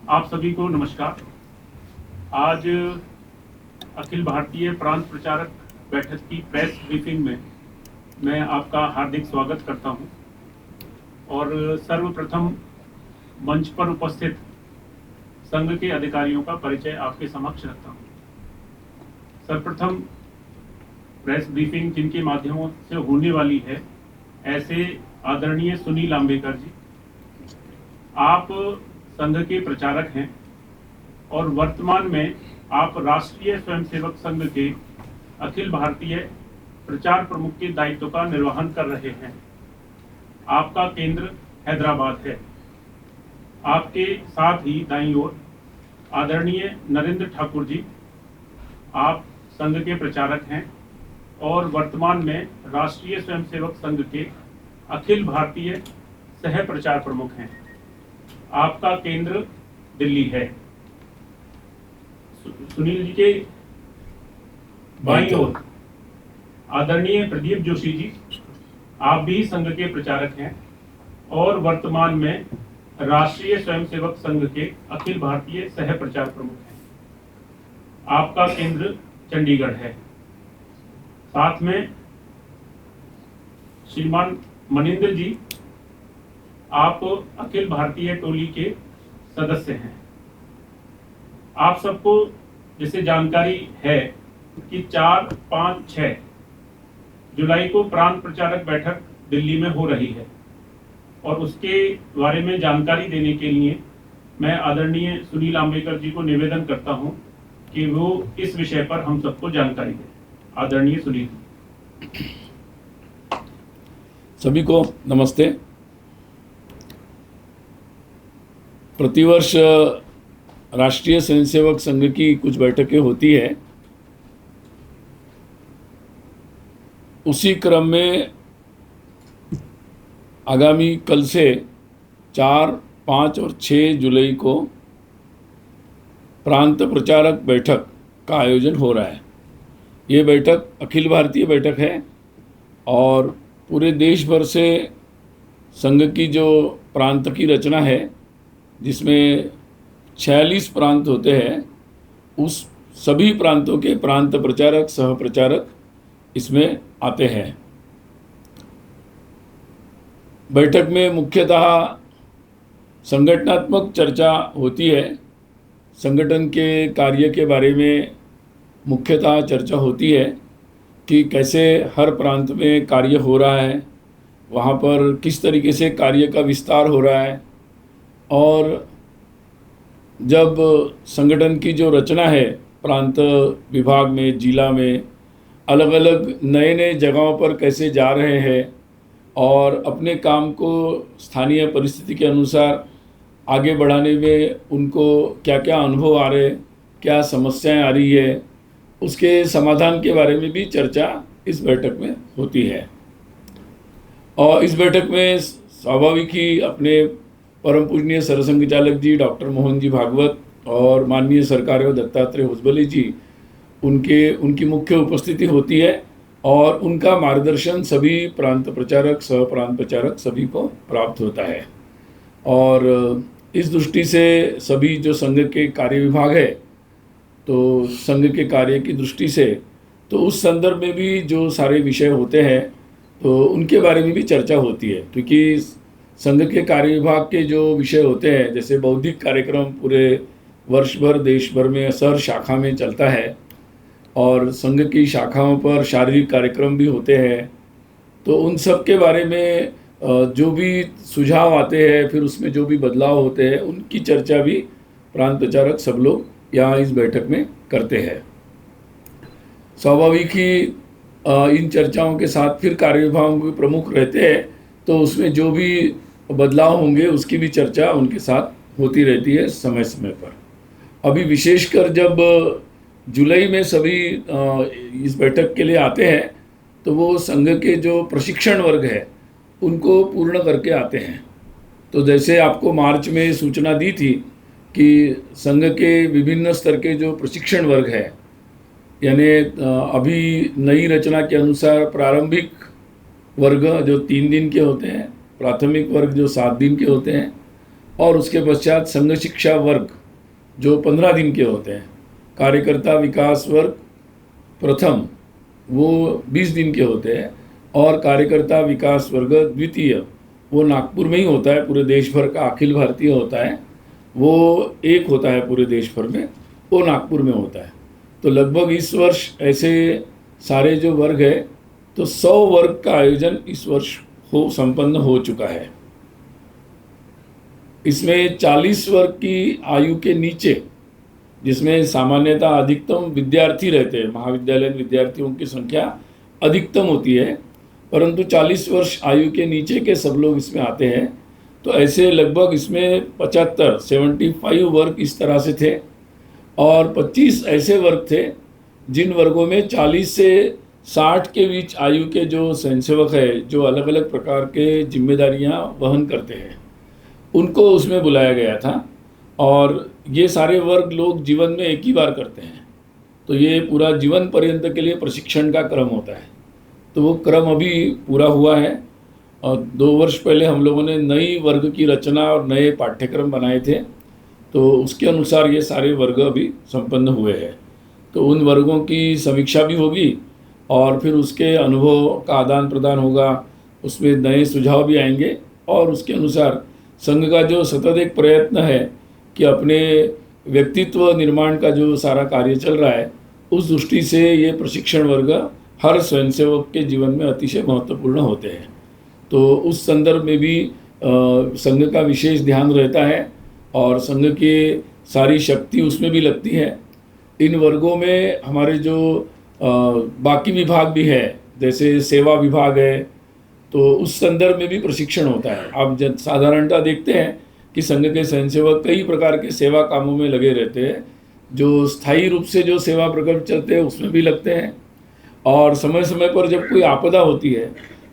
आप सभी को नमस्कार। आज अखिल भारतीय प्रांत प्रचारक बैठक की प्रेस ब्रीफिंग में मैं आपका हार्दिक स्वागत करता हूं और सर्वप्रथम मंच पर उपस्थित संघ के अधिकारियों का परिचय आपके समक्ष रखता हूं। सर्वप्रथम प्रेस ब्रीफिंग जिनके माध्यमों से होने वाली है, ऐसे आदरणीय सुनील आंबेकर जी, आप संघ के प्रचारक हैं और वर्तमान में आप राष्ट्रीय स्वयंसेवक संघ के अखिल भारतीय प्रचार प्रमुख के दायित्व का निर्वहन कर रहे हैं। आपका केंद्र हैदराबाद है। आपके साथ ही दाईं ओर आदरणीय नरेंद्र ठाकुर जी, आप संघ के प्रचारक हैं और वर्तमान में राष्ट्रीय स्वयंसेवक संघ के अखिल भारतीय सह प्रचार प्रमुख हैं। आपका केंद्र दिल्ली है। सुनील जी के बाईं ओर आदरणीय प्रदीप जोशी जी, आप भी संघ के प्रचारक हैं और वर्तमान में राष्ट्रीय स्वयंसेवक संघ के अखिल भारतीय सह प्रचार प्रमुख हैं। आपका केंद्र चंडीगढ़ है। साथ में श्रीमान मनिंदर जी, आप अखिल भारतीय टोली के सदस्य हैं। आप सबको जैसे जानकारी है कि 4, 5, 6 जुलाई को प्रांत प्रचारक बैठक दिल्ली में हो रही है और उसके बारे में जानकारी देने के लिए मैं आदरणीय सुनील आंबेकर जी को निवेदन करता हूं कि वो इस विषय पर हम सबको जानकारी दें। आदरणीय सुनील। सभी को नमस्ते। प्रतिवर्ष राष्ट्रीय स्वयंसेवक संघ की कुछ बैठकें होती है। उसी क्रम में आगामी कल से 4, 5 और 6 जुलाई को प्रांत प्रचारक बैठक का आयोजन हो रहा है। ये बैठक अखिल भारतीय बैठक है और पूरे देश भर से संघ की जो प्रांत की रचना है, जिसमें 46 प्रांत होते हैं, उस सभी प्रांतों के प्रांत प्रचारक सह प्रचारक इसमें आते हैं। बैठक में मुख्यतः संगठनात्मक चर्चा होती है। संगठन के कार्य के बारे में मुख्यतः चर्चा होती है कि कैसे हर प्रांत में कार्य हो रहा है, वहाँ पर किस तरीके से कार्य का विस्तार हो रहा है, और जब संगठन की जो रचना है प्रांत विभाग में, जिला में, अलग अलग नए नए जगहों पर कैसे जा रहे हैं और अपने काम को स्थानीय परिस्थिति के अनुसार आगे बढ़ाने में उनको क्या क्या अनुभव आ रहे, क्या समस्याएं आ रही है, उसके समाधान के बारे में भी चर्चा इस बैठक में होती है। और इस बैठक में स्वाभाविक ही अपने परम पूजनीय सरसंघ चालक जी डॉक्टर मोहन जी भागवत और माननीय सरकार दत्तात्रेय होसबले जी, उनकी मुख्य उपस्थिति होती है और उनका मार्गदर्शन सभी प्रांत प्रचारक सह प्रांत प्रचारक सभी को प्राप्त होता है। और इस दृष्टि से सभी जो संघ के कार्य विभाग है, तो संघ के कार्य की दृष्टि से तो उस संदर्भ में भी जो सारे विषय होते हैं तो उनके बारे में भी चर्चा होती है। क्योंकि संघ के कार्य विभाग के जो विषय होते हैं, जैसे बौद्धिक कार्यक्रम पूरे वर्ष भर देश भर में सर शाखा में चलता है और संघ की शाखाओं पर शारीरिक कार्यक्रम भी होते हैं, तो उन सब के बारे में जो भी सुझाव आते हैं, फिर उसमें जो भी बदलाव होते हैं, उनकी चर्चा भी प्रांत प्रचारक सब लोग यहाँ इस बैठक में करते हैं। स्वाभाविक ही इन चर्चाओं के साथ फिर कार्य विभागों के प्रमुख रहते हैं, तो उसमें जो भी बदलाव होंगे उसकी भी चर्चा उनके साथ होती रहती है समय समय पर। अभी विशेषकर जब जुलाई में सभी इस बैठक के लिए आते हैं, तो वो संघ के जो प्रशिक्षण वर्ग है उनको पूर्ण करके आते हैं। तो जैसे आपको मार्च में सूचना दी थी कि संघ के विभिन्न स्तर के जो प्रशिक्षण वर्ग है, यानी अभी नई रचना के अनुसार प्रारंभिक वर्ग जो 3 दिन के होते हैं, प्राथमिक वर्ग जो 7 दिन के होते हैं, और उसके पश्चात संघ शिक्षा वर्ग जो 15 दिन के होते हैं, कार्यकर्ता विकास वर्ग प्रथम वो 20 दिन के होते हैं, और कार्यकर्ता विकास वर्ग द्वितीय वो नागपुर में ही होता है, पूरे देश भर का अखिल भारतीय होता है, वो एक होता है पूरे देश भर में, वो नागपुर में होता है। तो लगभग इस वर्ष ऐसे सारे जो वर्ग है तो 100 वर्ग का आयोजन इस वर्ष संपन्न हो चुका है। इसमें 40 वर्ग की आयु के नीचे, जिसमें सामान्यतः अधिकतम विद्यार्थी रहते हैं, महाविद्यालयीन विद्यार्थियों की संख्या अधिकतम होती है, परंतु 40 वर्ष आयु के नीचे के सब लोग इसमें आते हैं। तो ऐसे लगभग इसमें 75 वर्ग इस तरह से थे, और 25 ऐसे वर्ग थे जिन वर्गों में 40 से 60 के बीच आयु के जो स्वयंसेवक है, जो अलग अलग प्रकार के जिम्मेदारियां वहन करते हैं, उनको उसमें बुलाया गया था। और ये सारे वर्ग लोग जीवन में एक ही बार करते हैं, तो ये पूरा जीवन पर्यंत के लिए प्रशिक्षण का क्रम होता है। तो वो क्रम अभी पूरा हुआ है, और 2 वर्ष पहले हम लोगों ने नई वर्ग की रचना और नए पाठ्यक्रम बनाए थे, तो उसके अनुसार ये सारे वर्ग अभी संपन्न हुए हैं। तो उन वर्गों की समीक्षा भी होगी, और फिर उसके अनुभव का आदान प्रदान होगा, उसमें नए सुझाव भी आएंगे, और उसके अनुसार संघ का जो सतत एक प्रयत्न है कि अपने व्यक्तित्व निर्माण का जो सारा कार्य चल रहा है, उस दृष्टि से ये प्रशिक्षण वर्ग हर स्वयंसेवक के जीवन में अतिशय महत्वपूर्ण होते हैं। तो उस संदर्भ में भी संघ का विशेष ध्यान रहता है, और संघ की सारी शक्ति उसमें भी लगती है। इन वर्गों में हमारे जो बाकी विभाग भी है, जैसे सेवा विभाग है, तो उस संदर्भ में भी प्रशिक्षण होता है। आप साधारणतः देखते हैं कि संघ के स्वयंसेवक कई प्रकार के सेवा कामों में लगे रहते हैं, जो स्थायी रूप से जो सेवा प्रकल्प चलते हैं उसमें भी लगते हैं, और समय समय पर जब कोई आपदा होती है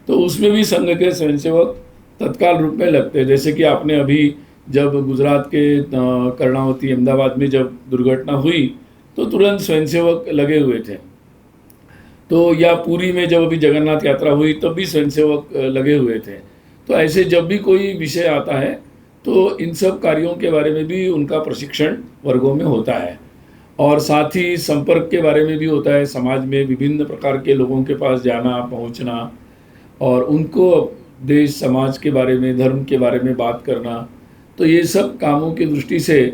तो उसमें भी संघ के स्वयंसेवक तत्काल रूप में लगते हैं। जैसे कि आपने अभी जब गुजरात के कर्णावती अहमदाबाद में जब दुर्घटना हुई तो तुरंत स्वयंसेवक लगे हुए थे। तो या पुरी में जब अभी जगन्नाथ यात्रा हुई तब भी स्वयंसेवक लगे हुए थे। तो ऐसे जब भी कोई विषय आता है तो इन सब कार्यों के बारे में भी उनका प्रशिक्षण वर्गों में होता है, और साथ ही संपर्क के बारे में भी होता है। समाज में विभिन्न प्रकार के लोगों के पास जाना, पहुंचना, और उनको देश समाज के बारे में, धर्म के बारे में बात करना, तो ये सब कामों की दृष्टि से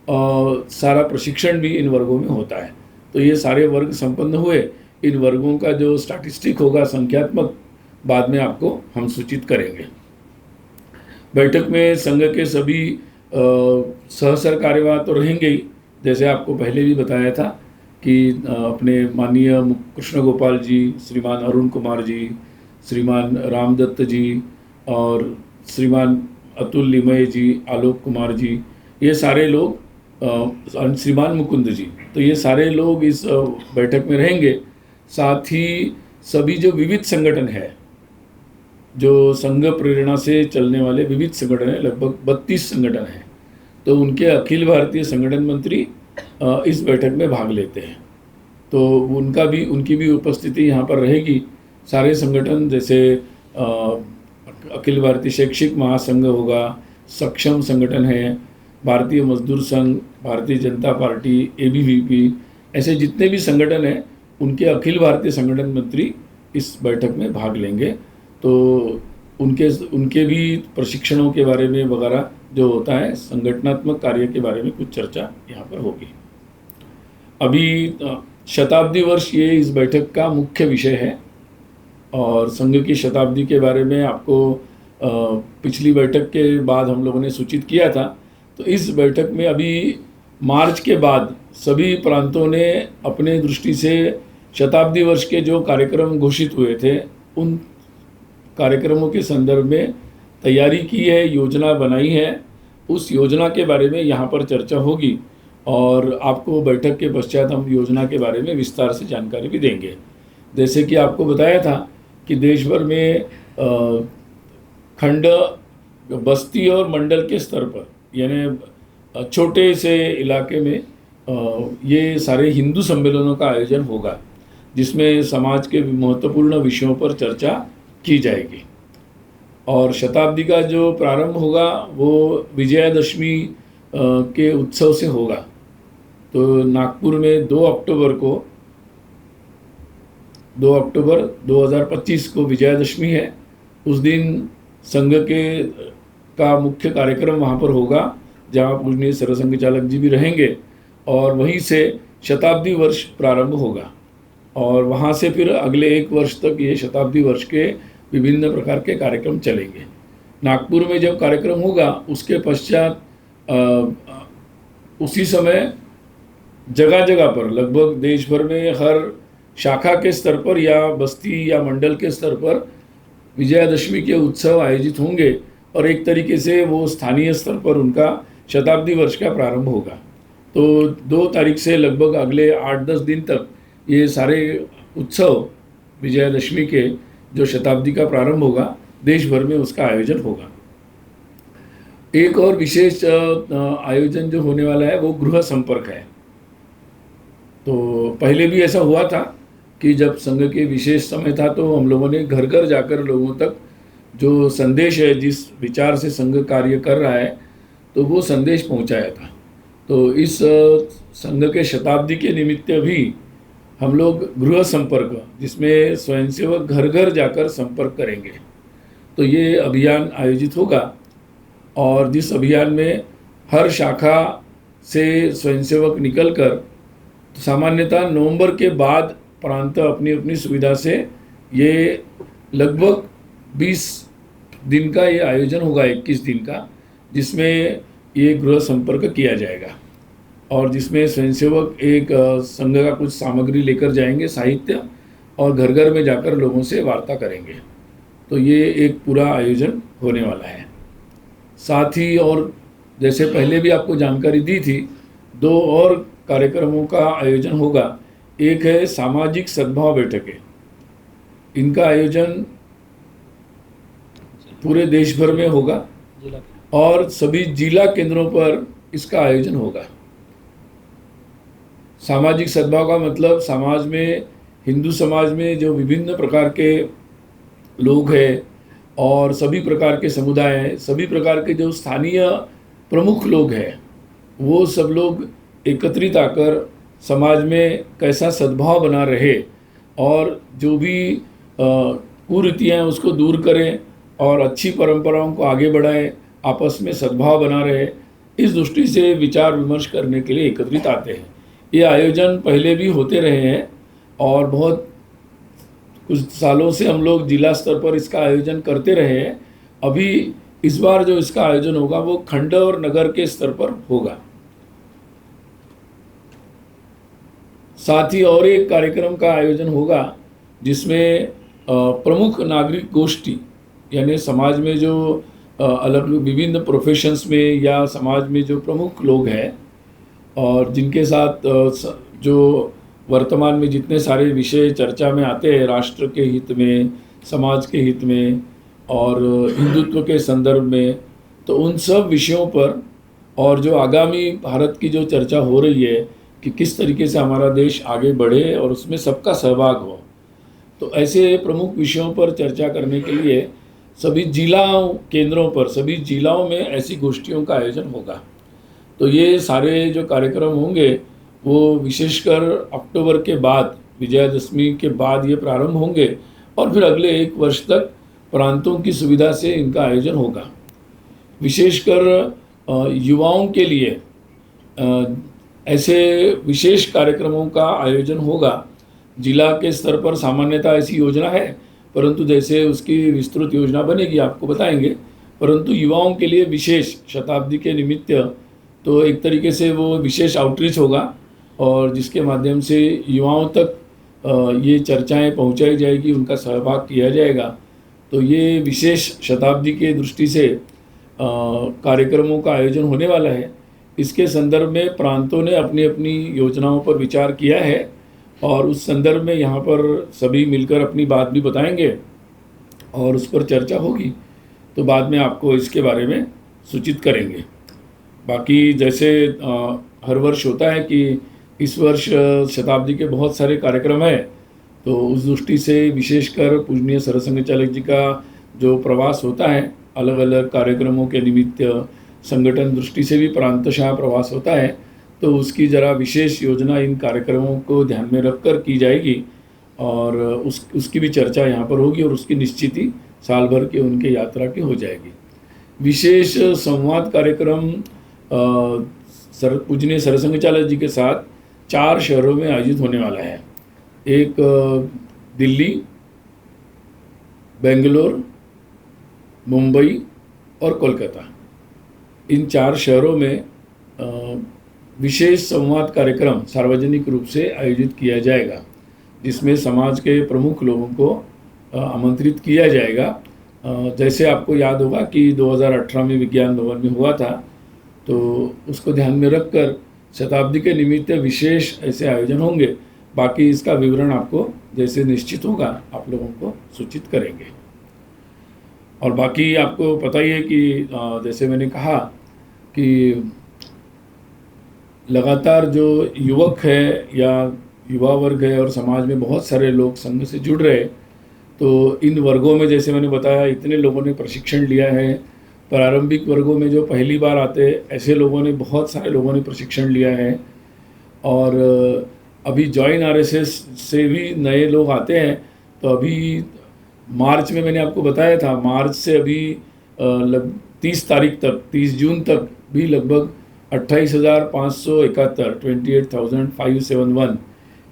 सारा प्रशिक्षण भी इन वर्गों में होता है। तो ये सारे वर्ग संपन्न हुए। इन वर्गों का जो स्टैटिस्टिक होगा, संख्यात्मक, बाद में आपको हम सूचित करेंगे। बैठक में संघ के सभी सहसर कार्यवाह तो रहेंगे ही, जैसे आपको पहले भी बताया था कि अपने माननीय कृष्ण गोपाल जी, श्रीमान अरुण कुमार जी, श्रीमान रामदत्त जी, और श्रीमान अतुल लिमय जी, आलोक कुमार जी, ये सारे लोग, श्रीमान मुकुंद जी, तो ये सारे लोग इस बैठक में रहेंगे। साथ ही सभी जो विविध संगठन है, जो संघ प्रेरणा से चलने वाले विविध संगठन हैं, लगभग 32 संगठन हैं, तो उनके अखिल भारतीय संगठन मंत्री इस बैठक में भाग लेते हैं। तो उनकी भी उपस्थिति यहाँ पर रहेगी। सारे संगठन जैसे अखिल भारतीय शैक्षिक महासंघ होगा, सक्षम संगठन है, भारतीय मजदूर संघ, भारतीय जनता पार्टी, ABVP, ऐसे जितने भी संगठन हैं उनके अखिल भारतीय संगठन मंत्री इस बैठक में भाग लेंगे। तो उनके भी प्रशिक्षणों के बारे में वगैरह जो होता है, संगठनात्मक कार्य के बारे में कुछ चर्चा यहाँ पर होगी। अभी शताब्दी वर्ष ये इस बैठक का मुख्य विषय है, और संघ की शताब्दी के बारे में आपको पिछली बैठक के बाद हम लोगों ने सूचित किया था। तो इस बैठक में अभी मार्च के बाद सभी प्रांतों ने अपने दृष्टि से शताब्दी वर्ष के जो कार्यक्रम घोषित हुए थे, उन कार्यक्रमों के संदर्भ में तैयारी की है, योजना बनाई है। उस योजना के बारे में यहाँ पर चर्चा होगी, और आपको बैठक के पश्चात हम योजना के बारे में विस्तार से जानकारी भी देंगे। जैसे कि आपको बताया था कि देश भर में खंड, बस्ती और मंडल के स्तर पर, यानी छोटे से इलाके में ये सारे हिंदू सम्मेलनों का आयोजन होगा, जिसमें समाज के महत्वपूर्ण विषयों पर चर्चा की जाएगी। और शताब्दी का जो प्रारंभ होगा वो विजयादशमी के उत्सव से होगा। तो नागपुर में 2 अक्टूबर 2025 को विजयादशमी है। उस दिन संघ के का मुख्य कार्यक्रम वहाँ पर होगा, जहाँ पूजनीय सरसंघ चालक जी भी रहेंगे, और वहीं से शताब्दी वर्ष प्रारंभ होगा और वहाँ से फिर अगले 1 वर्ष तक ये शताब्दी वर्ष के विभिन्न प्रकार के कार्यक्रम चलेंगे। नागपुर में जब कार्यक्रम होगा उसके पश्चात उसी समय जगह जगह पर लगभग देश भर में हर शाखा के स्तर पर या बस्ती या मंडल के स्तर पर विजयादशमी के उत्सव आयोजित होंगे और एक तरीके से वो स्थानीय स्तर पर उनका शताब्दी वर्ष का प्रारंभ होगा। तो 2 तारीख से लगभग अगले 8-10 दिन तक ये सारे उत्सव विजयादशमी के जो शताब्दी का प्रारंभ होगा देश भर में उसका आयोजन होगा। एक और विशेष आयोजन जो होने वाला है वो गृह संपर्क है। तो पहले भी ऐसा हुआ था कि जब संघ के विशेष समय था तो हम लोगों ने घर घर जाकर लोगों तक जो संदेश है, जिस विचार से संघ कार्य कर रहा है, तो वो संदेश पहुंचाया था। तो इस संघ के शताब्दी के निमित्त भी हम लोग गृह संपर्क, जिसमें स्वयंसेवक घर घर जाकर संपर्क करेंगे, तो ये अभियान आयोजित होगा। और जिस अभियान में हर शाखा से स्वयंसेवक निकलकर सामान्यतः नवंबर के बाद प्रांत अपनी अपनी सुविधा से ये लगभग 20 दिन का ये आयोजन होगा, 21 दिन का, जिसमें ये गृह संपर्क किया जाएगा और जिसमें स्वयंसेवक एक संघ का कुछ सामग्री लेकर जाएंगे, साहित्य, और घर घर में जाकर लोगों से वार्ता करेंगे। तो ये एक पूरा आयोजन होने वाला है। साथ ही और जैसे पहले भी आपको जानकारी दी थी, 2 और कार्यक्रमों का आयोजन होगा। एक है सामाजिक सद्भाव बैठकें। इनका आयोजन पूरे देश भर में होगा और सभी जिला केंद्रों पर इसका आयोजन होगा। सामाजिक सद्भाव का मतलब समाज में, हिंदू समाज में जो विभिन्न प्रकार के लोग हैं और सभी प्रकार के समुदाय हैं, सभी प्रकार के जो स्थानीय प्रमुख लोग हैं, वो सब लोग एकत्रित आकर समाज में कैसा सद्भाव बना रहे और जो भी कुरीतियाँ हैं उसको दूर करें और अच्छी परंपराओं को आगे बढ़ाएं, आपस में सद्भाव बना रहे, इस दृष्टि से विचार विमर्श करने के लिए एकत्रित आते हैं। ये आयोजन पहले भी होते रहे हैं और बहुत कुछ सालों से हम लोग जिला स्तर पर इसका आयोजन करते रहे हैं। अभी इस बार जो इसका आयोजन होगा वो खंड और नगर के स्तर पर होगा। साथ ही और एक कार्यक्रम का आयोजन होगा जिसमें प्रमुख नागरिक गोष्ठी, यानी समाज में जो अलग विभिन्न प्रोफेशंस में या समाज में जो प्रमुख लोग हैं और जिनके साथ जो वर्तमान में जितने सारे विषय चर्चा में आते हैं, राष्ट्र के हित में, समाज के हित में और हिंदुत्व के संदर्भ में, तो उन सब विषयों पर और जो आगामी भारत की जो चर्चा हो रही है कि किस तरीके से हमारा देश आगे बढ़े और उसमें सबका सहभाग हो, तो ऐसे प्रमुख विषयों पर चर्चा करने के लिए सभी जिला केंद्रों पर, सभी जिलाओं में ऐसी गोष्ठियों का आयोजन होगा। तो ये सारे जो कार्यक्रम होंगे वो विशेषकर अक्टूबर के बाद, विजयादशमी के बाद ये प्रारंभ होंगे और फिर अगले 1 वर्ष तक प्रांतों की सुविधा से इनका आयोजन होगा। विशेषकर युवाओं के लिए ऐसे विशेष कार्यक्रमों का आयोजन होगा। जिला के स्तर पर सामान्यतः ऐसी योजना है, परंतु जैसे उसकी विस्तृत योजना बनेगी आपको बताएंगे। परंतु युवाओं के लिए विशेष शताब्दी के निमित्त तो एक तरीके से वो विशेष आउटरीच होगा और जिसके माध्यम से युवाओं तक ये चर्चाएं पहुंचाई जाएगी, उनका सहभाग किया जाएगा। तो ये विशेष शताब्दी के दृष्टि से कार्यक्रमों का आयोजन होने वाला है। इसके संदर्भ में प्रांतों ने अपनी अपनी योजनाओं पर विचार किया है और उस संदर्भ में यहाँ पर सभी मिलकर अपनी बात भी बताएंगे और उस पर चर्चा होगी, तो बाद में आपको इसके बारे में सूचित करेंगे। बाकी जैसे हर वर्ष होता है कि इस वर्ष शताब्दी के बहुत सारे कार्यक्रम हैं, तो उस दृष्टि से विशेषकर पूजनीय सरसंघ चालक जी का जो प्रवास होता है अलग अलग कार्यक्रमों के निमित्त, संगठन दृष्टि से भी प्रांतशाह प्रवास होता है, तो उसकी ज़रा विशेष योजना इन कार्यक्रमों को ध्यान में रखकर की जाएगी और उसकी भी चर्चा यहाँ पर होगी और उसकी निश्चिति साल भर के उनके यात्रा की हो जाएगी। विशेष संवाद कार्यक्रम पूजनीय सरसंघचालक जी के साथ 4 शहरों में आयोजित होने वाला है। एक दिल्ली, बेंगलोर, मुंबई और कोलकाता, इन 4 शहरों में विशेष संवाद कार्यक्रम सार्वजनिक रूप से आयोजित किया जाएगा, जिसमें समाज के प्रमुख लोगों को आमंत्रित किया जाएगा। जैसे आपको याद होगा कि 2018 में विज्ञान भवन में हुआ था, तो उसको ध्यान में रखकर शताब्दी के निमित्त विशेष ऐसे आयोजन होंगे। बाकी इसका विवरण आपको जैसे निश्चित होगा आप लोगों को सूचित करेंगे। और बाकी आपको पता ही है कि जैसे मैंने कहा कि लगातार जो युवक है या युवा वर्ग है और समाज में बहुत सारे लोग संघ से जुड़ रहे, तो इन वर्गों में जैसे मैंने बताया इतने लोगों ने प्रशिक्षण लिया है। प्रारंभिक वर्गों में जो पहली बार आते ऐसे लोगों ने, बहुत सारे लोगों ने प्रशिक्षण लिया है। और अभी जॉइन आरएसएस से भी नए लोग आते हैं। तो अभी मार्च में मैंने आपको बताया था, मार्च से अभी 30 तारीख तक, 30 जून तक भी लगभग 28,571 28,571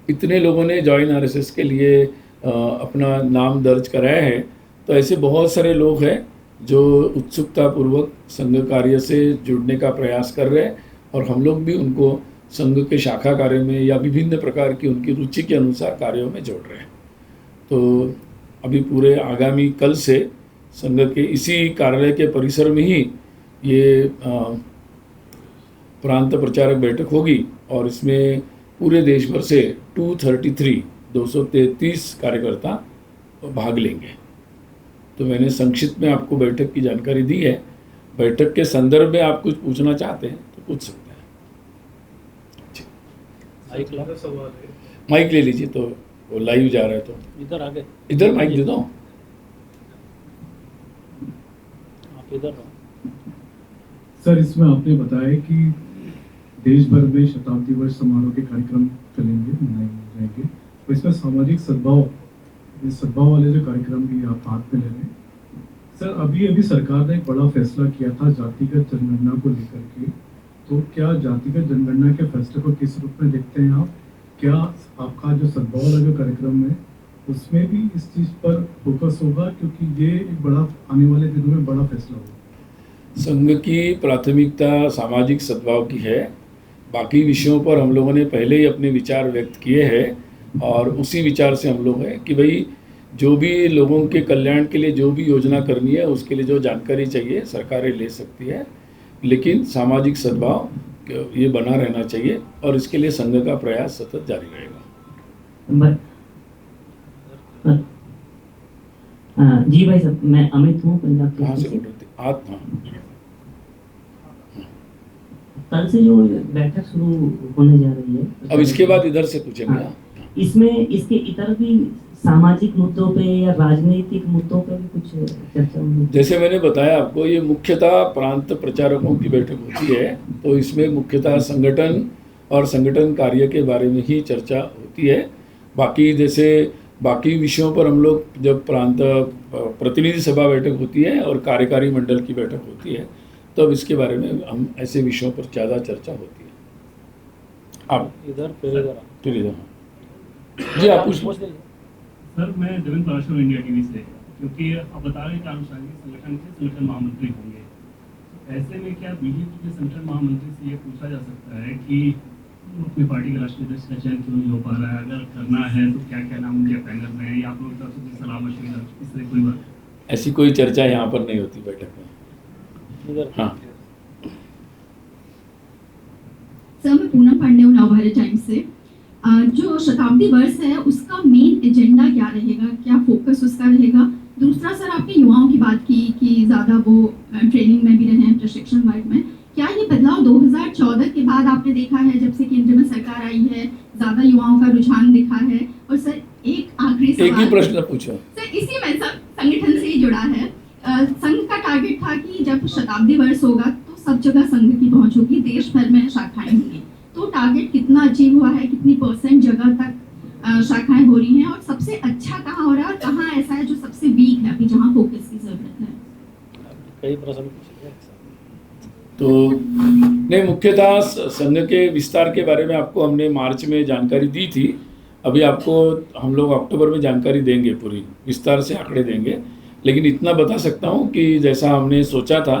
इतने लोगों ने जॉइन आरएसएस के लिए अपना नाम दर्ज कराया है। तो ऐसे बहुत सारे लोग हैं जो उत्सुकतापूर्वक संघ कार्य से जुड़ने का प्रयास कर रहे हैं और हम लोग भी उनको संघ के शाखा कार्य में या विभिन्न प्रकार की उनकी रुचि के अनुसार कार्यों में जोड़ रहे हैं। तो अभी पूरे आगामी कल से संघ के इसी कार्यालय के परिसर में ही ये प्रांत प्रचारक बैठक होगी और इसमें पूरे देश भर से 233 कार्यकर्ता भाग लेंगे। तो मैंने संक्षिप्त में आपको बैठक की जानकारी दी है। बैठक के संदर्भ में आप कुछ पूछना चाहते हैं तो पूछ सकते हैं। माइक ले लीजिए, तो वो लाइव जा रहा है तो इधर आगे, इधर माइक दे दो। आप इधर रहो। सर, इसमें आपने बताया कि देश भर में शताब्दी वर्ष समारोह के कार्यक्रम चलेंगे, मनाए जाएंगे। तो इसमें सामाजिक सद्भाव, इस सद्भाव वाले जो कार्यक्रम भी आप हाथ में ले रहे हैं सर, अभी सरकार ने एक बड़ा फैसला किया था जातिगत जनगणना को लेकर के। तो क्या जातिगत जनगणना के फैसले को किस रूप में देखते हैं आप? क्या आपका जो सद्भाव वाला जो कार्यक्रम है उसमें भी इस चीज़ पर फोकस होगा, क्योंकि ये एक बड़ा आने वाले दिनों में बड़ा फैसला होगा? संघ की प्राथमिकता सामाजिक सद्भाव की है। बाकी विषयों पर हम लोगों ने पहले ही अपने विचार व्यक्त किए हैं और उसी विचार से हम लोग हैं कि भाई जो भी लोगों के कल्याण के लिए जो भी योजना करनी है उसके लिए जो जानकारी चाहिए सरकारें ले सकती है, लेकिन सामाजिक सद्भाव ये बना रहना चाहिए और इसके लिए संघ का प्रयास सतत जारी रहेगा। जी भाई साहब, मैं अमित हूँ पंजाब कहाँ से से। बोल रहे थे आप? कल से जो बैठक शुरू होने जा रही है, अब इसके बाद इधर से पूछेंगे। हाँ, इसमें इसके इतर भी सामाजिक मुद्दों पे या राजनीतिक मुद्दों पे भी कुछ चर्चा होगी? जैसे मैंने बताया आपको, ये मुख्यतः प्रांत प्रचारकों की बैठक होती है, तो इसमें मुख्यतः संगठन और संगठन कार्य के बारे में ही चर्चा होती है। बाकी जैसे बाकी विषयों पर हम लोग जब प्रांत प्रतिनिधि सभा बैठक होती है और कार्यकारी मंडल की बैठक होती है, तब तो इसके बारे में हम ऐसे विषयों पर ज़्यादा चर्चा होती है। आप इधर फिर इधर जी आप पूछ। सर, मैं देवेंद्र पाराशर इंडिया टीवी से, क्योंकि आप बता रहे हैं कि अनुसांगिक संगठन के संगठन महामंत्री होंगे। ऐसे में क्या बीजेपी के संगठन महामंत्री से ये पूछा जा सकता है कि अपनी पार्टी के राष्ट्रीय अध्यक्ष का चयन क्यों नहीं हो पा रहा है? अगर करना है तो क्या क्या नाम उनके पैनल में है या आप लोग तरफ से सलाह मशवरा, इस तरह कोई बात? ऐसी कोई चर्चा यहाँ पर नहीं होती बैठक में। हाँ सर, मैं पूनम पांडे हूँ नव भारत टाइम्स से। जो शताब्दी वर्ष है उसका मेन एजेंडा क्या रहेगा, क्या फोकस उसका रहेगा? दूसरा सर, आपने युवाओं की बात की कि ज़्यादा वो ट्रेनिंग में भी रहे हैं, प्रशिक्षण वर्ग में। क्या ये बदलाव 2014 के बाद आपने देखा है, जब से केंद्र में सरकार आई है, ज़्यादा युवाओं का रुझान दिखा है? और सर एक आखिरी सवाल, एक ही प्रश्न पूछो सर, इसी में सब संगठन से ही जुड़ा है। संघ का टारगेट था कि जब शताब्दी वर्ष होगा तो सब जगह संघ की पहुंच होगी, देश भर में शाखाएं होंगी। तो टारगेट कितना अचीव हुआ है, कितनी % जगह तक शाखाएं हो रही हैं, और सबसे अच्छा कहाँ हो रहा है और कहाँ ऐसा है जो सबसे वीक है अभी, जहाँ फोकस की जरूरत है? कई प्रश्न पूछे हैं। तो नहीं, मुख्यतः संघ के विस्तार के बारे में आपको हमने मार्च में जानकारी दी थी। अभी आपको हम लोग अक्टूबर में जानकारी देंगे, पूरी विस्तार से आंकड़े देंगे। लेकिन इतना बता सकता हूँ कि जैसा हमने सोचा था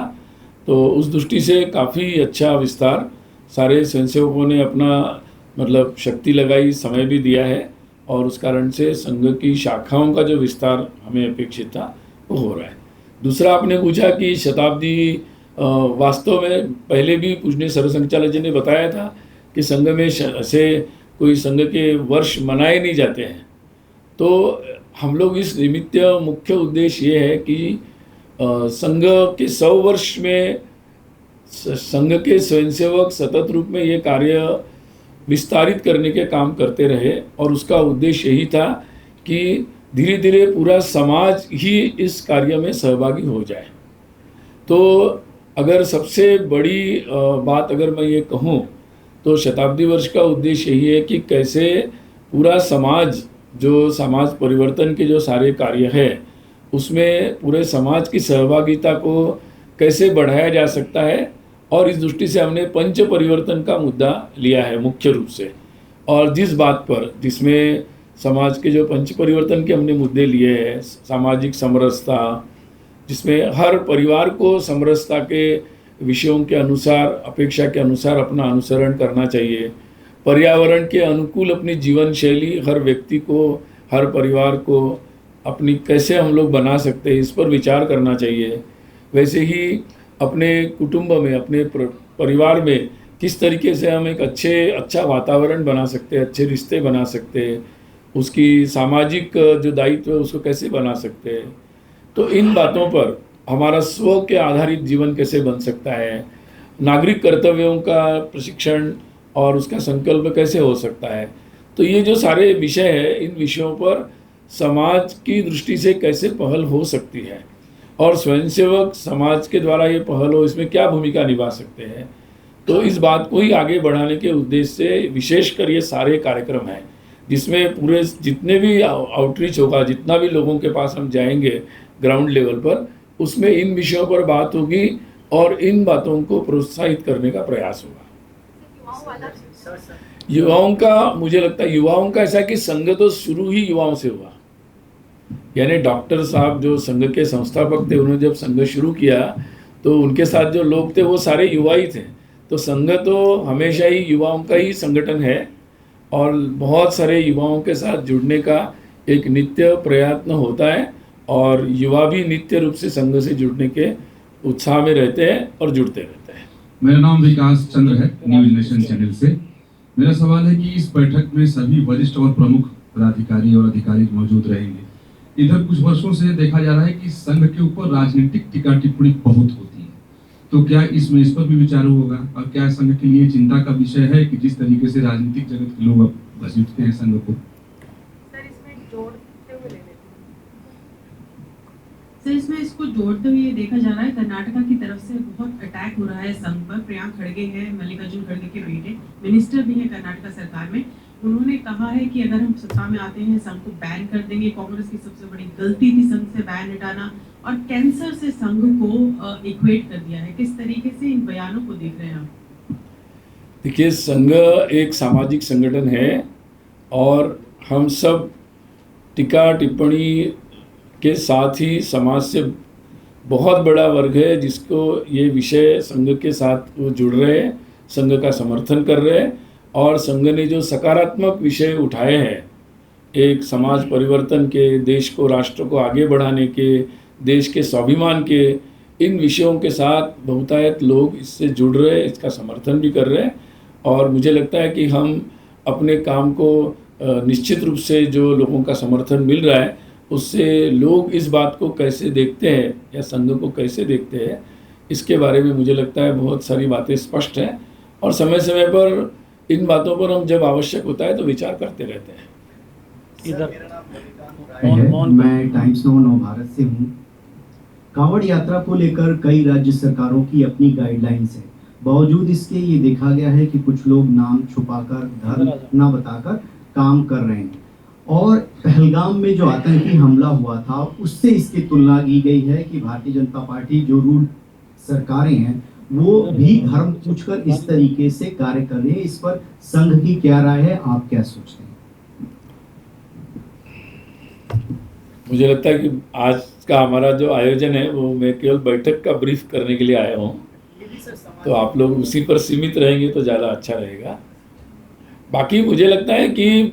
तो उस दृष्टि से काफ़ी अच्छा विस्तार, सारे स्वयंसेवकों ने अपना मतलब शक्ति लगाई, समय भी दिया है, और उस कारण से संघ की शाखाओं का जो विस्तार हमें अपेक्षित था वो हो रहा है। दूसरा आपने पूछा कि शताब्दी, वास्तव में पहले भी पूजनीय सर्वसंघचालक जी ने बताया था कि संघ में ऐसे कोई संघ के वर्ष मनाए नहीं जाते हैं। तो हम लोग इस निमित्त मुख्य उद्देश्य ये है कि संघ के 100 वर्ष में संघ के स्वयंसेवक सतत रूप में ये कार्य विस्तारित करने के काम करते रहे, और उसका उद्देश्य यही था कि धीरे धीरे पूरा समाज ही इस कार्य में सहभागी हो जाए। तो अगर सबसे बड़ी बात अगर मैं ये कहूँ तो शताब्दी वर्ष का उद्देश्य यही है कि कैसे पूरा समाज, जो समाज परिवर्तन के जो सारे कार्य है उसमें पूरे समाज की सहभागिता को कैसे बढ़ाया जा सकता है, और इस दृष्टि से हमने पंच परिवर्तन का मुद्दा लिया है मुख्य रूप से। और जिस बात पर, जिसमें समाज के जो पंच परिवर्तन के हमने मुद्दे लिए हैं, सामाजिक समरसता, जिसमें हर परिवार को समरसता के विषयों के अनुसार, अपेक्षा के अनुसार अपना अनुसरण करना चाहिए, पर्यावरण के अनुकूल अपनी जीवन शैली हर व्यक्ति को, हर परिवार को अपनी कैसे हम लोग बना सकते हैं, इस पर विचार करना चाहिए। वैसे ही अपने कुटुंब में, अपने परिवार में किस तरीके से हम एक अच्छा वातावरण बना सकते हैं, अच्छे रिश्ते बना सकते हैं, उसकी सामाजिक जो दायित्व है उसको कैसे बना सकते हैं। तो इन बातों पर हमारा स्व के आधारित जीवन कैसे बन सकता है, नागरिक कर्तव्यों का प्रशिक्षण और उसका संकल्प कैसे हो सकता है। तो ये जो सारे विषय है, इन विषयों पर समाज की दृष्टि से कैसे पहल हो सकती है, और स्वयंसेवक समाज के द्वारा ये पहल हो, इसमें क्या भूमिका निभा सकते हैं। तो इस बात को ही आगे बढ़ाने के उद्देश्य से विशेषकर ये सारे कार्यक्रम हैं, जिसमें पूरे जितने भी आउटरीच होगा, जितना भी लोगों के पास हम जाएंगे ग्राउंड लेवल पर, उसमें इन विषयों पर बात होगी और इन बातों को प्रोत्साहित करने का प्रयास होगा। युवाओं का, मुझे लगता है युवाओं का ऐसा कि संघ तो शुरू ही युवाओं से हुआ। यानी डॉक्टर साहब जो संघ के संस्थापक थे, उन्होंने जब संघ शुरू किया तो उनके साथ जो लोग थे वो सारे युवा ही थे। तो संघ तो हमेशा ही युवाओं का ही संगठन है, और बहुत सारे युवाओं के साथ जुड़ने का एक नित्य प्रयत्न होता है, और युवा भी नित्य रूप से संघ से जुड़ने के उत्साह में रहते हैं और जुड़ते रहते हैं। मेरा नाम विकास चंद्र है, न्यूज नेशन चैनल से। मेरा सवाल है कि इस बैठक में सभी वरिष्ठ और प्रमुख पदाधिकारी और अधिकारी मौजूद रहेंगे। इधर कुछ वर्षों से देखा जा रहा है कि संघ के ऊपर राजनीतिक टीका टिप्पणी बहुत होती है, तो क्या इसमें इस पर भी विचार होगा, और क्या संघ के लिए चिंता का विषय है कि जिस तरीके से राजनीतिक जगत के लोग अब घसीटते हैं संघ को? सर, इसमें इसको जोड़ते हुए देखा जा रहा है कर्नाटका की तरफ से बहुत अटैक हो रहा है संघ पर। प्रियांक खड़गे हैं, मल्लिकार्जुन खड़गे के बेटे, मिनिस्टर भी हैं कर्नाटका सरकार में। उन्होंने कहा है कि अगर हम सत्ता में आते हैं संघ को बैन कर देंगे। कांग्रेस की सबसे बड़ी गलती थी संघ से बैन हटाना, और कैंसर से संघ को इक्वेट कर दिया है। किस तरीके से इन बयानों को देख रहे हैं आप? देखिए, संघ एक सामाजिक संगठन है, और हम सब टीका टिप्पणी के साथ ही समाज से बहुत बड़ा वर्ग है जिसको ये विषय संघ के साथ वो जुड़ रहे हैं, संघ का समर्थन कर रहे हैं, और संघ ने जो सकारात्मक विषय उठाए हैं, एक समाज परिवर्तन के, देश को, राष्ट्र को आगे बढ़ाने के, देश के स्वाभिमान के, इन विषयों के साथ बहुतायत लोग इससे जुड़ रहे हैं, इसका समर्थन भी कर रहे हैं। और मुझे लगता है कि हम अपने काम को निश्चित रूप से जो लोगों का समर्थन मिल रहा है, उससे लोग इस बात को कैसे देखते हैं या संघ को कैसे देखते हैं, इसके बारे में मुझे लगता है बहुत सारी बातें स्पष्ट हैं, और समय समय पर इन बातों पर हम जब आवश्यक होता है तो विचार करते रहते हैं। इधर मैं टाइम्स नाउ नव भारत से हूँ। कांवड़ यात्रा को लेकर कई राज्य सरकारों की अपनी गाइडलाइंस है, बावजूद इसके ये देखा गया है कि कुछ लोग नाम छुपाकर, धर्म न बताकर काम कर रहे हैं। और पहलगाम में जो आतंकी हमला हुआ था उससे इसकी तुलना की गई है कि भारतीय जनता पार्टी जो रूल सरकारें हैं वो भी धर्म पूछकर इस तरीके से कार्य कर रही है। इस पर संघ की क्या राय है, आप क्या सोचते हैं? मुझे लगता है कि आज का हमारा जो आयोजन है वो मैं केवल बैठक का ब्रीफ करने के लिए आया हूँ, तो आप लोग उसी पर सीमित रहेंगे तो ज़्यादा अच्छा रहेगा। बाकी मुझे लगता है कि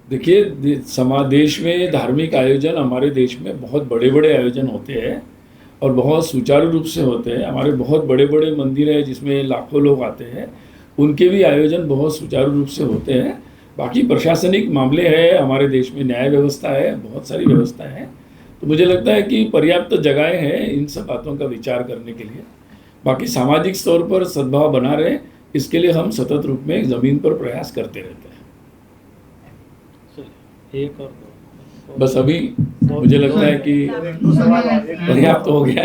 देखिए, देश में धार्मिक आयोजन, हमारे देश में बहुत बड़े बड़े आयोजन होते हैं और बहुत सुचारू रूप से होते हैं। हमारे बहुत बड़े बड़े मंदिर हैं जिसमें लाखों लोग आते हैं, उनके भी आयोजन बहुत सुचारू रूप से होते हैं। बाकी प्रशासनिक मामले हैं, हमारे देश में न्याय व्यवस्था है, बहुत सारी व्यवस्था है, तो मुझे लगता है कि पर्याप्त जगहें हैं इन सब बातों का विचार करने के लिए। बाकी सामाजिक स्तर पर सद्भाव बना रहे, इसके लिए हम सतत रूप में ज़मीन पर प्रयास करते रहते हैं। एक और बस अभी मुझे लगता है कि पर्याप्त हो गया।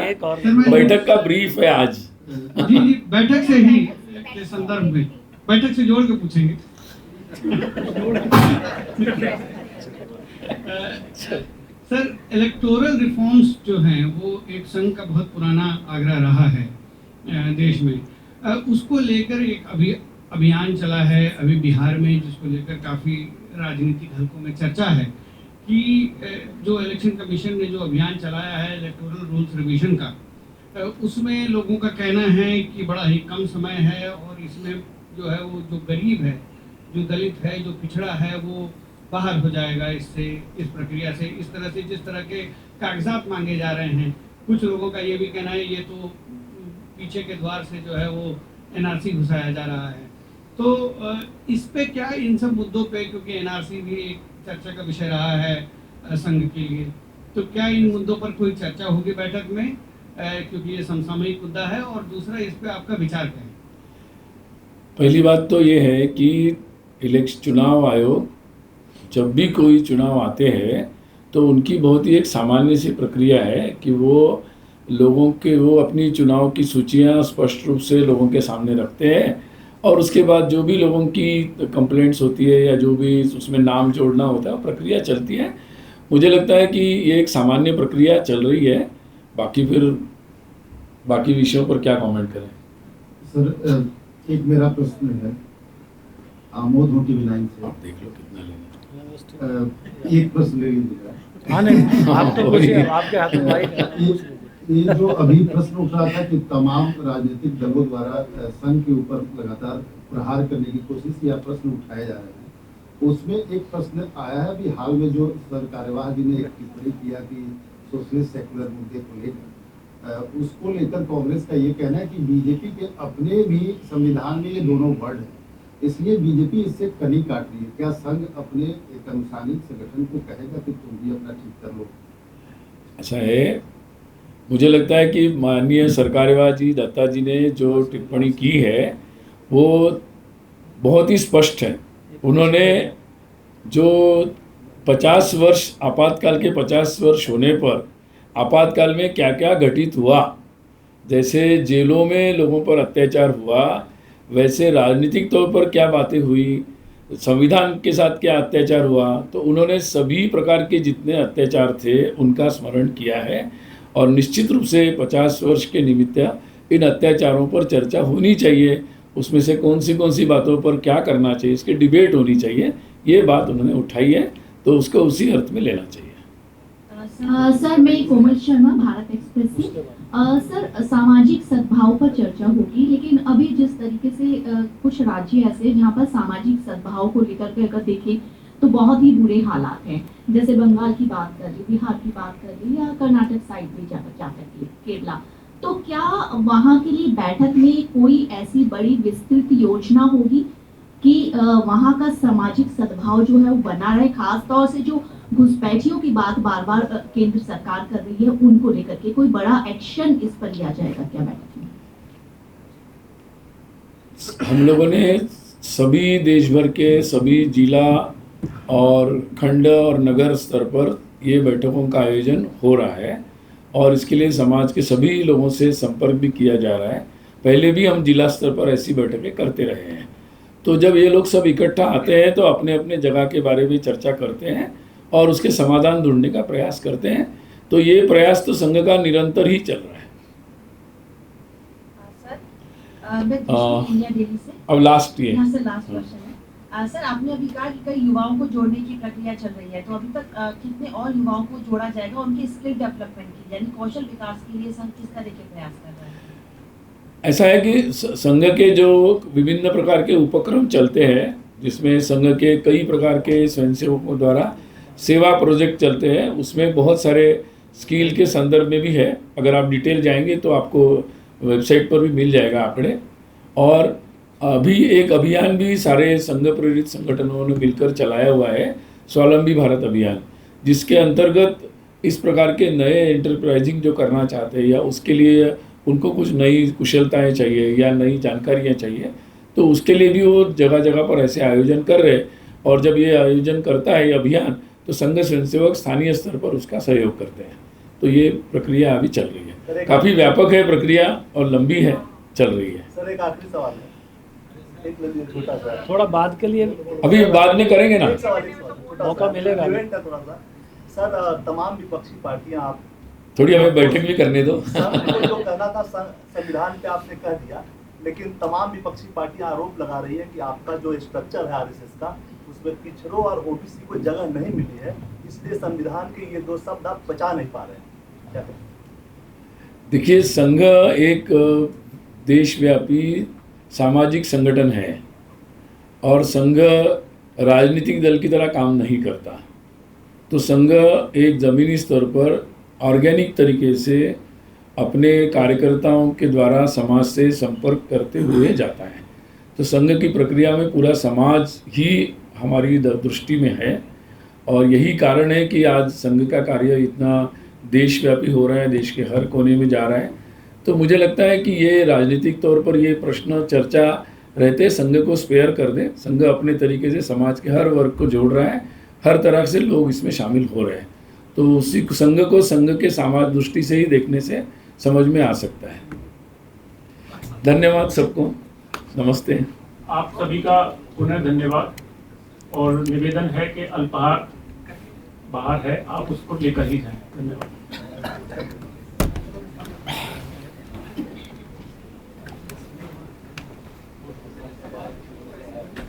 बैठक का ब्रीफ है आज। जी जी, बैठक से ही के संदर्भ में बैठक से जोड़ के पूछेंगे। सर, इलेक्टोरल रिफॉर्म्स जो हैं वो एक संघ का बहुत पुराना आग्रह रहा है देश में। उसको लेकर एक अभियान चला है अभी बिहार में, जिसको लेकर काफ़ी राजनीतिक हलकों में चर्चा है कि जो इलेक्शन कमीशन ने जो अभियान चलाया है इलेक्टोरल रूल्स रिवीजन का, उसमें लोगों का कहना है कि बड़ा ही कम समय है और इसमें जो है वो जो गरीब है, जो दलित है, जो पिछड़ा है, वो बाहर हो जाएगा इससे, इस प्रक्रिया से। इस तरह से जिस तरह के कागजात मांगे जा रहे हैं, कुछ लोगों का ये भी कहना है ये तो पीछे के द्वार से जो है वो एनआरसी घुसाया जा रहा है। तो इस पे क्या, इन सब मुद्दों पे, क्योंकि एनआरसी भी एक चर्चा का विषय रहा है संघ के लिए, तो क्या इन मुद्दों पर कोई चर्चा होगी बैठक में, क्योंकि ये समसामयिक मुद्दा है? और दूसरा, इस पे आपका विचार क्या है? पहली बात तो ये है कि चुनाव आयोग जब भी कोई चुनाव आते हैं तो उनकी बहुत ही एक सामान्य सी प्रक्रिया है कि वो अपनी चुनाव की सूचियाँ स्पष्ट रूप से लोगों के सामने रखते हैं और उसके बाद जो भी लोगों की कंप्लेंट्स होती है या जो भी उसमें नाम जोड़ना होता है वो प्रक्रिया चलती है। मुझे लगता है कि ये एक सामान्य प्रक्रिया चल रही है। बाकी फिर बाकी विषयों पर क्या कमेंट करें? सर, एक मेरा प्रश्न है आमोद हो टीवी 9 से। आप देख लो कितना लेना। एक प्रश्न ले लीजिएगा। हाँ नहीं, आप तो पूछिए, आपके हाथ में माइक है। ये जो अभी प्रश्न उठ रहा था कि तमाम राजनीतिक दलों द्वारा संघ के ऊपर लगातार प्रहार करने की कोशिश या प्रश्न उठाए जा रहे हैं, उसमें एक प्रश्न आया है अभी हाल में जो सर कार्यवाह जी ने एक टिप्पणी किया कि सोशलिस्ट सेकुलर मुद्दे को लेकर, उसको लेकर कांग्रेस का ये कहना है कि बीजेपी के अपने भी संविधान में ये दोनों वर्ड है, इसलिए बीजेपी इससे कनी काट रही है। क्या संघ अपने एक अनुसानिक संगठन को कहेगा कि तुम भी अपना ठीक कर लो? अच्छा है, मुझे लगता है कि माननीय सरकारेवा जी, दत्ता जी ने जो टिप्पणी की है वो बहुत ही स्पष्ट है। उन्होंने जो 50 वर्ष आपातकाल के 50 वर्ष होने पर आपातकाल में क्या क्या घटित हुआ, जैसे जेलों में लोगों पर अत्याचार हुआ, वैसे राजनीतिक तौर पर क्या बातें हुई, संविधान के साथ क्या अत्याचार हुआ, तो उन्होंने सभी प्रकार के जितने अत्याचार थे उनका स्मरण किया है और निश्चित रूप से 50 वर्ष के निमित्त इन अत्याचारों पर चर्चा होनी चाहिए। उसमें से कौन सी बातों पर क्या करना चाहिए, इसकी डिबेट होनी चाहिए, ये बात उन्होंने उठाई है, तो उसको उसी अर्थ में लेना चाहिए। सर, मैं कोमल शर्मा, भारत एक्सप्रेस से। सर, सामाजिक सद्भाव पर चर्चा होगी, लेकिन अभी जिस तरीके से कुछ राज्य ऐसे जहाँ पर सामाजिक सद्भाव को लेकर के अगर देखें तो बहुत ही बुरे हालात हैं, जैसे बंगाल की बात कर ली, बिहार की बात कर ली, या कर्नाटक साइड भी जाकर के केरला। तो क्या वहाँ के लिए बैठक में कोई ऐसी बड़ी विस्तृत योजना होगी कि वहाँ का सामाजिक सद्भाव जो है वो बना रहे, खास तौर से जो घुसपैठियों की बात बार बार केंद्र सरकार कर रही है उनको लेकर के कोई बड़ा एक्शन इस पर लिया जाएगा क्या बैठक में? हम लोगों ने सभी देश भर के सभी जिला और खंड और नगर स्तर पर ये बैठकों का आयोजन हो रहा है और इसके लिए समाज के सभी लोगों से संपर्क भी किया जा रहा है। पहले भी हम जिला स्तर पर ऐसी बैठकें करते रहे हैं। तो जब ये लोग सब इकट्ठा आते हैं तो अपने अपने जगह के बारे में चर्चा करते हैं और उसके समाधान ढूंढने का प्रयास करते हैं। तो ये प्रयास तो संघ का निरंतर ही चल रहा है। मैं इंडिया दिल्ली से अब लास्ट ये यहाँ से लास्ट क्वेश्चन है। सर, आपने अभी कहा कि कई युवाओं को जोड़ने की प्रक्रिया चल रही है, तो अभी तक कितने और युवाओं को जोड़ा जाएगा, उनके स्किल डेवलपमेंट की यानी कौशल विकास के लिए संघ किस तरह के प्रयास कर रहा है? ऐसा है कि संघ के जो विभिन्न प्रकार के उपक्रम चलते हैं, जिसमें संघ के कई प्रकार के स्वयंसेवकों द्वारा सेवा प्रोजेक्ट चलते हैं, उसमें बहुत सारे स्किल के संदर्भ में भी है। अगर आप डिटेल जाएंगे तो आपको वेबसाइट पर भी मिल जाएगा आंकड़े। और अभी एक अभियान भी सारे संघ प्रेरित संगठनों ने मिलकर चलाया हुआ है, स्वावलंबी भारत अभियान, जिसके अंतर्गत इस प्रकार के नए एंटरप्राइजिंग जो करना चाहते हैं या उसके लिए उनको कुछ नई कुशलताएं चाहिए या नई जानकारियां चाहिए, तो उसके लिए भी वो जगह जगह पर ऐसे आयोजन कर रहे हैं। और जब ये आयोजन करता है ये अभियान, तो संघ स्वयंसेवक स्थानीय स्तर पर उसका सहयोग करते हैं। तो ये प्रक्रिया अभी चल रही है, काफ़ी व्यापक है प्रक्रिया और लंबी है, चल रही है। सर, एक आखिरी सवाल है, एक छोटा सा, थोड़ा बाद के लिए अभी बाद में करेंगे ना, मौका मिलेगा थोड़ा सा। सर, तमाम विपक्षी पार्टियां, आप थोड़ी हमें बैठक भी करने दो। जो कहना था संविधान पे आपने कह दिया, लेकिन तमाम विपक्षी पार्टियां आरोप लगा रही है कि आपका जो स्ट्रक्चर है आरएसएस का, उसमें पिछड़ों और ओबीसी को जगह नहीं मिली है, इसलिए संविधान के ये दो शब्द आप बचा नहीं पा रहे हैं, क्या करें? देखिए, संघ एक देशव्यापी सामाजिक संगठन है और संघ राजनीतिक दल की तरह काम नहीं करता। तो संघ एक ज़मीनी स्तर पर ऑर्गेनिक तरीके से अपने कार्यकर्ताओं के द्वारा समाज से संपर्क करते हुए जाता है। तो संघ की प्रक्रिया में पूरा समाज ही हमारी दृष्टि में है और यही कारण है कि आज संघ का कार्य इतना देशव्यापी हो रहा है, देश के हर कोने में जा रहा है। तो मुझे लगता है कि ये राजनीतिक तौर पर ये प्रश्न चर्चा रहते संघ को स्पेयर कर दे। संघ अपने तरीके से समाज के हर वर्ग को जोड़ रहा है, हर तरह से लोग इसमें शामिल हो रहे हैं। तो उसी संघ को संघ के समाज दृष्टि से ही देखने से समझ में आ सकता है। धन्यवाद सबको, नमस्ते। आप सभी का पुनः धन्यवाद और निवेदन है कि अल्पाहार बाहर है, आप उसको लेकर ही जाएं। धन्यवाद।